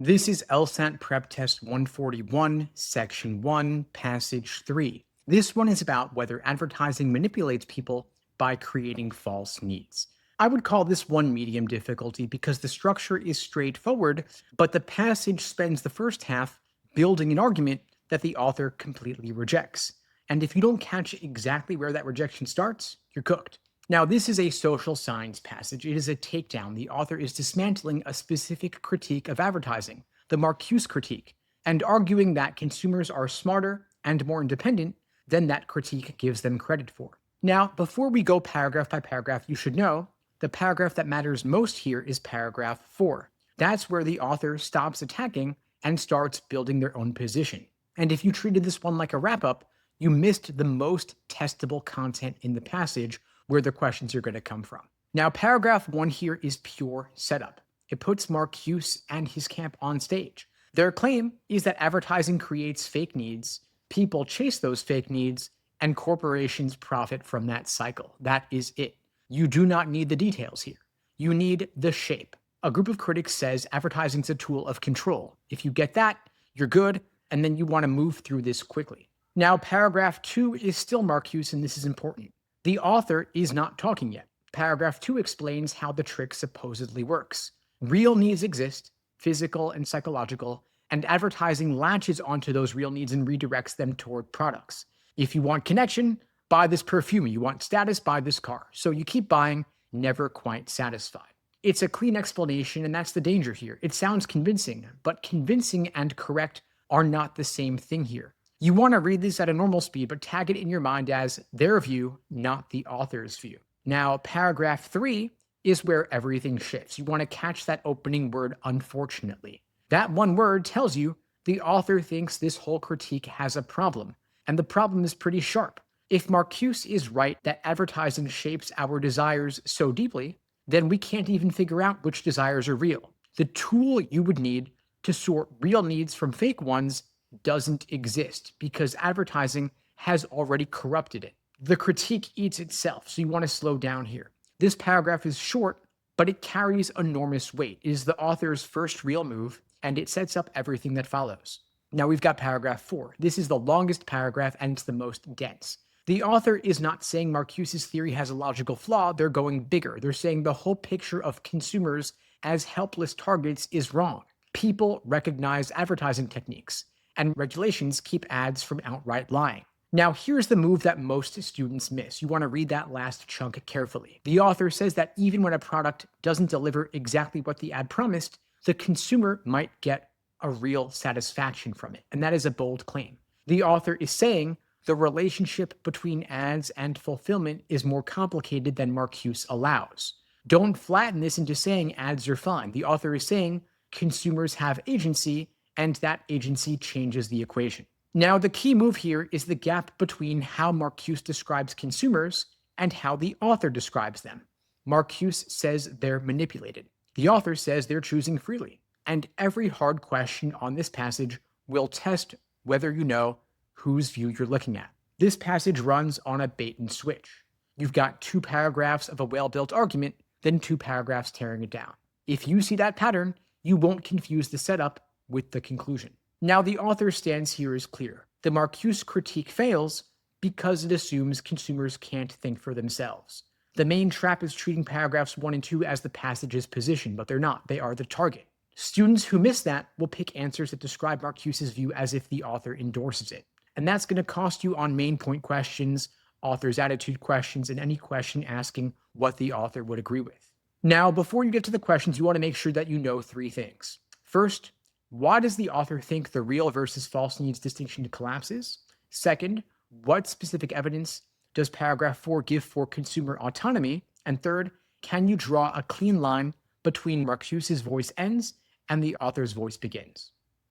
This is LSAT Prep Test 141, Section 1, Passage 3. This one is about whether advertising manipulates people by creating false needs. I would call this one medium difficulty because the structure is straightforward, but the passage spends the first half building an argument that the author completely rejects. And if you don't catch exactly where that rejection starts, you're cooked. Now, this is a social science passage. It is a takedown. The author is dismantling a specific critique of advertising, the Marcuse critique, and arguing that consumers are smarter and more independent than that critique gives them credit for. Now, before we go paragraph by paragraph, you should know the paragraph that matters most here is paragraph 4. That's where the author stops attacking and starts building their own position. And if you treated this one like a wrap-up, you missed the most testable content in the passage, where the questions are going to come from. Now, paragraph 1 here is pure setup. It puts Marcuse and his camp on stage. Their claim is that advertising creates fake needs, people chase those fake needs, and corporations profit from that cycle. That is it. You do not need the details here. You need the shape. A group of critics says advertising is a tool of control. If you get that, you're good, and then you want to move through this quickly. Now, paragraph 2 is still Marcuse, and this is important. The author is not talking yet. Paragraph 2 explains how the trick supposedly works. Real needs exist, physical and psychological, and advertising latches onto those real needs and redirects them toward products. If you want connection, buy this perfume. You want status, buy this car. So you keep buying, never quite satisfied. It's a clean explanation, and that's the danger here. It sounds convincing, but convincing and correct are not the same thing here. You want to read this at a normal speed, but tag it in your mind as their view, not the author's view. Now, paragraph 3 is where everything shifts. You want to catch that opening word, unfortunately. That one word tells you the author thinks this whole critique has a problem, and the problem is pretty sharp. If Marcuse is right that advertising shapes our desires so deeply, then we can't even figure out which desires are real. The tool you would need to sort real needs from fake ones doesn't exist because advertising has already corrupted it. The critique eats itself, so you want to slow down here. This paragraph is short, but it carries enormous weight. It is the author's first real move, and it sets up everything that follows. Now we've got paragraph 4. This is the longest paragraph, and it's the most dense. The author is not saying Marcuse's theory has a logical flaw. They're going bigger. They're saying the whole picture of consumers as helpless targets is wrong. People recognize advertising techniques, and regulations keep ads from outright lying. Now, here's the move that most students miss. You want to read that last chunk carefully. The author says that even when a product doesn't deliver exactly what the ad promised, the consumer might get a real satisfaction from it. And that is a bold claim. The author is saying the relationship between ads and fulfillment is more complicated than Marcuse allows. Don't flatten this into saying ads are fine. The author is saying consumers have agency, and that agency changes the equation. Now, the key move here is the gap between how Marcuse describes consumers and how the author describes them. Marcuse says they're manipulated. The author says they're choosing freely. And every hard question on this passage will test whether you know whose view you're looking at. This passage runs on a bait and switch. You've got 2 paragraphs of a well-built argument, then 2 paragraphs tearing it down. If you see that pattern, you won't confuse the setup with the conclusion. Now, the author's stance here is clear. The Marcuse critique fails because it assumes consumers can't think for themselves. The main trap is treating paragraphs 1 and 2 as the passage's position, but they're not. They are the target. Students who miss that will pick answers that describe Marcuse's view as if the author endorses it. And that's going to cost you on main point questions, author's attitude questions, and any question asking what the author would agree with. Now, before you get to the questions, you want to make sure that you know 3 things. First, why does the author think the real versus false needs distinction collapses? Second, what specific evidence does paragraph 4 give for consumer autonomy? And third, can you draw a clean line between Marcuse's voice ends and the author's voice begins?